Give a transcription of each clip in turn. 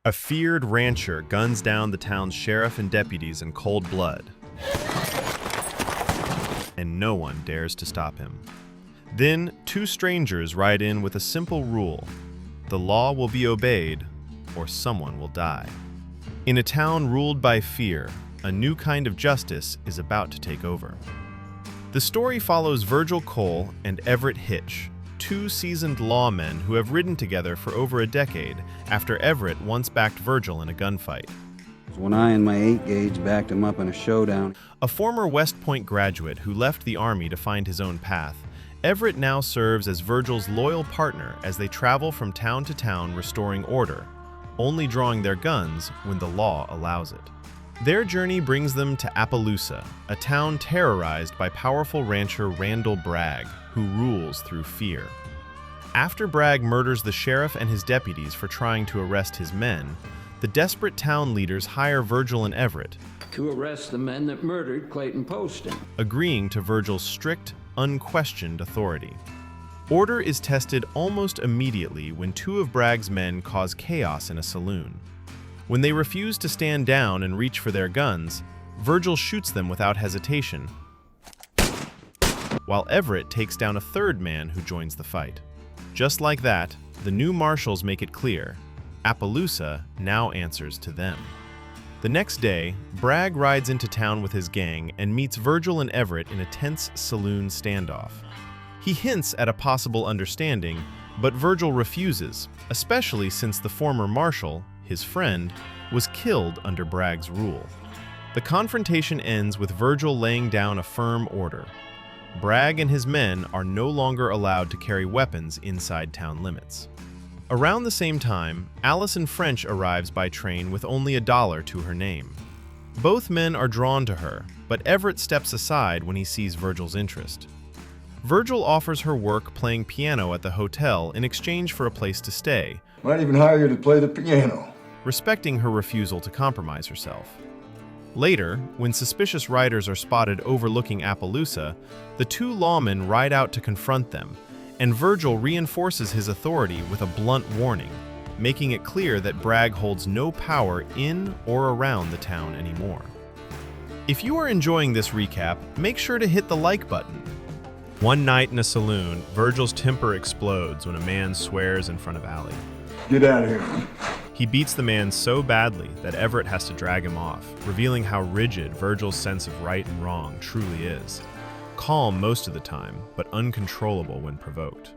A feared rancher guns down the town's sheriff and deputies in cold blood, and no one dares to stop him. Then, two strangers ride in with a simple rule: the law will be obeyed, or someone will die. In a town ruled by fear, a new kind of justice is about to take over. The story follows Virgil Cole and Everett Hitch, two seasoned lawmen who have ridden together for over a decade after Everett once backed Virgil in a gunfight. When I and my 8-gauge backed him up in a showdown. A former West Point graduate who left the Army to find his own path, Everett now serves as Virgil's loyal partner as they travel from town to town restoring order, only drawing their guns when the law allows it. Their journey brings them to Appaloosa, a town terrorized by powerful rancher Randall Bragg, who rules through fear. After Bragg murders the sheriff and his deputies for trying to arrest his men, the desperate town leaders hire Virgil and Everett to arrest the men that murdered Clayton Poston, agreeing to Virgil's strict, unquestioned authority. Order is tested almost immediately when two of Bragg's men cause chaos in a saloon. When they refuse to stand down and reach for their guns, Virgil shoots them without hesitation, while Everett takes down a third man who joins the fight. Just like that, the new marshals make it clear: Appaloosa now answers to them. The next day, Bragg rides into town with his gang and meets Virgil and Everett in a tense saloon standoff. He hints at a possible understanding, but Virgil refuses, especially since the former Marshal, his friend, was killed under Bragg's rule. The confrontation ends with Virgil laying down a firm order. Bragg and his men are no longer allowed to carry weapons inside town limits. Around the same time, Allie French arrives by train with only $1 to her name. Both men are drawn to her, but Everett steps aside when he sees Virgil's interest. Virgil offers her work playing piano at the hotel in exchange for a place to stay, Might even hire you to play the piano. respecting her refusal to compromise herself. Later, when suspicious riders are spotted overlooking Appaloosa, the two lawmen ride out to confront them, and Virgil reinforces his authority with a blunt warning, making it clear that Bragg holds no power in or around the town anymore. If you are enjoying this recap, make sure to hit the like button. One night in a saloon, Virgil's temper explodes when a man swears in front of Allie. Get out of here. He beats the man so badly that Everett has to drag him off, revealing how rigid Virgil's sense of right and wrong truly is. Calm most of the time, but uncontrollable when provoked.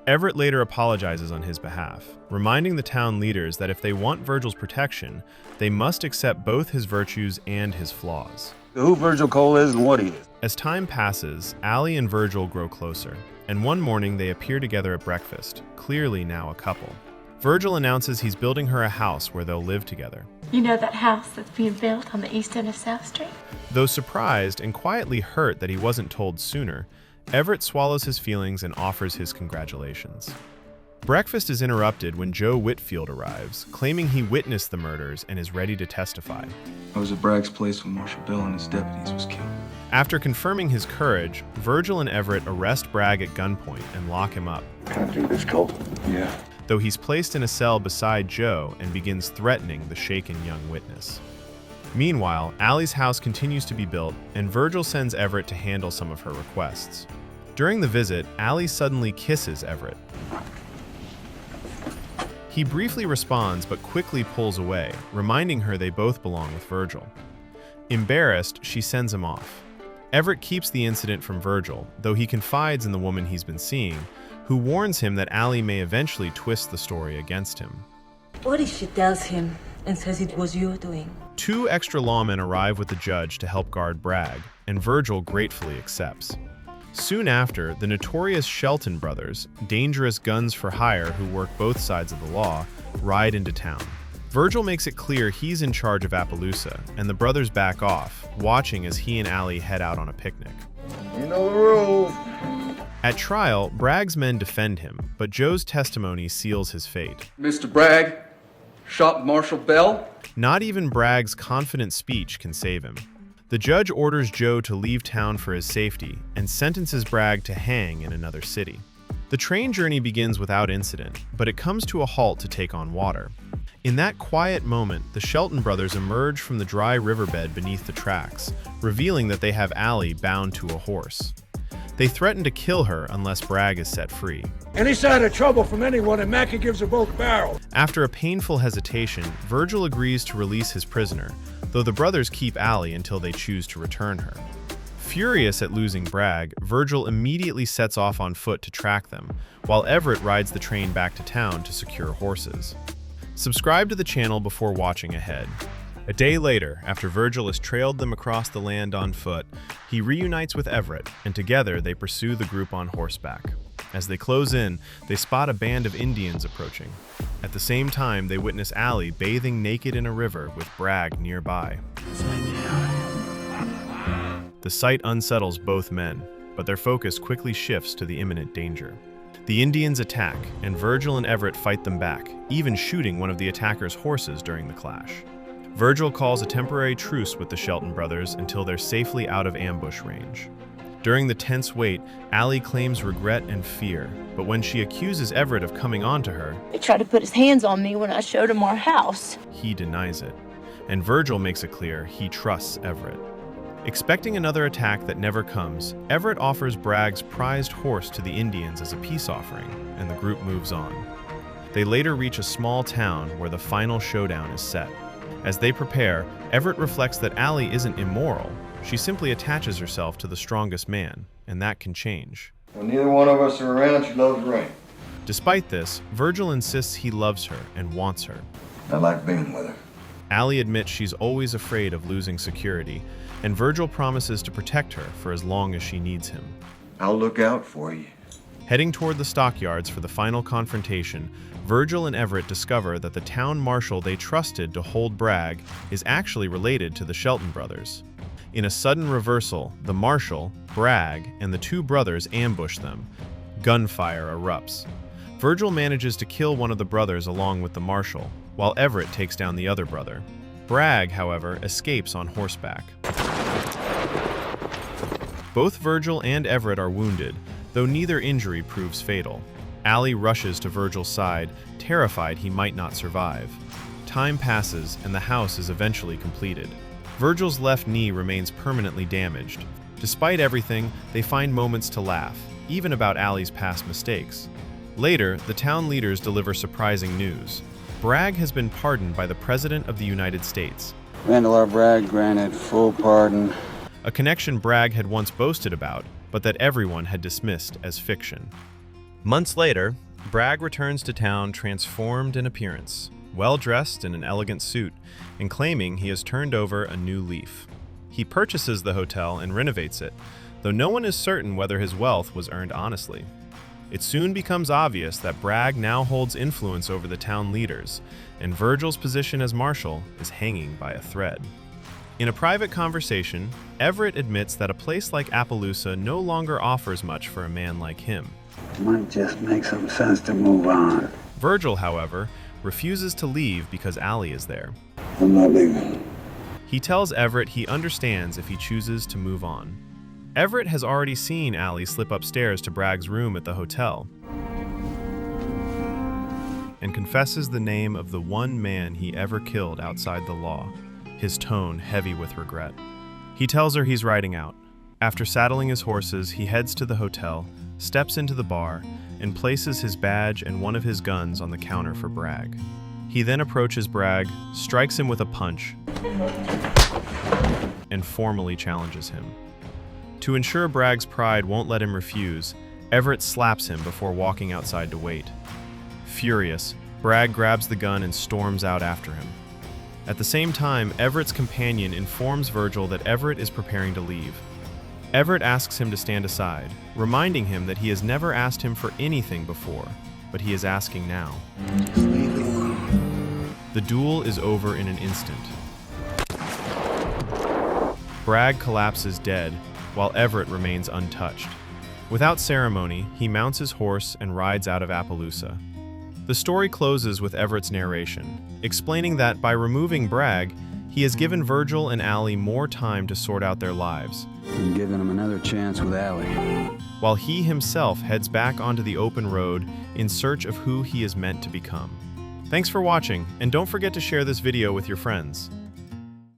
Everett later apologizes on his behalf, reminding the town leaders that if they want Virgil's protection, they must accept both his virtues and his flaws. Who Virgil Cole is and what he is. As time passes, Allie and Virgil grow closer, and one morning they appear together at breakfast, clearly now a couple. Virgil announces he's building her a house where they'll live together. You know that house that's being built on the east end of South Street? Though surprised and quietly hurt that he wasn't told sooner, Everett swallows his feelings and offers his congratulations. Breakfast is interrupted when Joe Whitfield arrives, claiming he witnessed the murders and is ready to testify. I was at Bragg's place when Marshal Bill and his deputies was killed. After confirming his courage, Virgil and Everett arrest Bragg at gunpoint and lock him up, Can I do this, Cole? Yeah. though he's placed in a cell beside Joe and begins threatening the shaken young witness. Meanwhile, Allie's house continues to be built, and Virgil sends Everett to handle some of her requests. During the visit, Allie suddenly kisses Everett. He briefly responds but quickly pulls away, reminding her they both belong with Virgil. Embarrassed, she sends him off. Everett keeps the incident from Virgil, though he confides in the woman he's been seeing, who warns him that Allie may eventually twist the story against him. What if she tells him and says it was your doing? Two extra lawmen arrive with the judge to help guard Bragg, and Virgil gratefully accepts. Soon after, the notorious Shelton brothers, dangerous guns for hire who work both sides of the law, ride into town. Virgil makes it clear he's in charge of Appaloosa, and the brothers back off, watching as he and Allie head out on a picnic. You know the rules. At trial, Bragg's men defend him, but Joe's testimony seals his fate. Mr. Bragg shot Marshal Bell. Not even Bragg's confident speech can save him. The judge orders Joe to leave town for his safety and sentences Bragg to hang in another city. The train journey begins without incident, but it comes to a halt to take on water. In that quiet moment, the Shelton brothers emerge from the dry riverbed beneath the tracks, revealing that they have Allie bound to a horse. They threaten to kill her unless Bragg is set free. Any sign of trouble from anyone, and Mackey gives her both barrels. After a painful hesitation, Virgil agrees to release his prisoner, though the brothers keep Allie until they choose to return her. Furious at losing Bragg, Virgil immediately sets off on foot to track them, while Everett rides the train back to town to secure horses. Subscribe to the channel before watching ahead. A day later, after Virgil has trailed them across the land on foot, he reunites with Everett, and together they pursue the group on horseback. As they close in, they spot a band of Indians approaching. At the same time, they witness Allie bathing naked in a river with Bragg nearby. The sight unsettles both men, but their focus quickly shifts to the imminent danger. The Indians attack, and Virgil and Everett fight them back, even shooting one of the attackers' horses during the clash. Virgil calls a temporary truce with the Shelton brothers until they're safely out of ambush range. During the tense wait, Allie claims regret and fear, but when she accuses Everett of coming on to her, He tried to put his hands on me when I showed him our house. he denies it. And Virgil makes it clear he trusts Everett. Expecting another attack that never comes, Everett offers Bragg's prized horse to the Indians as a peace offering, and the group moves on. They later reach a small town where the final showdown is set. As they prepare, Everett reflects that Allie isn't immoral. She simply attaches herself to the strongest man, and that can change. When neither one of us are around, she loves rain. Despite this, Virgil insists he loves her and wants her. I like being with her. Allie admits she's always afraid of losing security, and Virgil promises to protect her for as long as she needs him. I'll look out for you. Heading toward the stockyards for the final confrontation, Virgil and Everett discover that the town marshal they trusted to hold Bragg is actually related to the Shelton brothers. In a sudden reversal, the marshal, Bragg, and the two brothers ambush them. Gunfire erupts. Virgil manages to kill one of the brothers along with the marshal, while Everett takes down the other brother. Bragg, however, escapes on horseback. Both Virgil and Everett are wounded, though neither injury proves fatal. Allie rushes to Virgil's side, terrified he might not survive. Time passes, and the house is eventually completed. Virgil's left knee remains permanently damaged. Despite everything, they find moments to laugh, even about Allie's past mistakes. Later, the town leaders deliver surprising news. Bragg has been pardoned by the President of the United States. Randall R. Bragg granted full pardon. A connection Bragg had once boasted about, but that everyone had dismissed as fiction. Months later, Bragg returns to town transformed in appearance, well-dressed in an elegant suit, and claiming he has turned over a new leaf. He purchases the hotel and renovates it, though no one is certain whether his wealth was earned honestly. It soon becomes obvious that Bragg now holds influence over the town leaders, and Virgil's position as marshal is hanging by a thread. In a private conversation, Everett admits that a place like Appaloosa no longer offers much for a man like him. Might just make some sense to move on. Virgil, however, refuses to leave because Allie is there. I'm not leaving. He tells Everett he understands if he chooses to move on. Everett has already seen Allie slip upstairs to Bragg's room at the hotel and confesses the name of the one man he ever killed outside the law, his tone heavy with regret. He tells her he's riding out. After saddling his horses, he heads to the hotel, steps into the bar, and places his badge and one of his guns on the counter for Bragg. He then approaches Bragg, strikes him with a punch, and formally challenges him. To ensure Bragg's pride won't let him refuse, Everett slaps him before walking outside to wait. Furious, Bragg grabs the gun and storms out after him. At the same time, Everett's companion informs Virgil that Everett is preparing to leave. Everett asks him to stand aside, reminding him that he has never asked him for anything before, but he is asking now. Just leave it alone. The duel is over in an instant. Bragg collapses dead, while Everett remains untouched. Without ceremony, he mounts his horse and rides out of Appaloosa. The story closes with Everett's narration, explaining that by removing Bragg, he has given Virgil and Allie more time to sort out their lives, I'm giving him another chance with Allie. while he himself heads back onto the open road in search of who he is meant to become. Thanks for watching, and don't forget to share this video with your friends.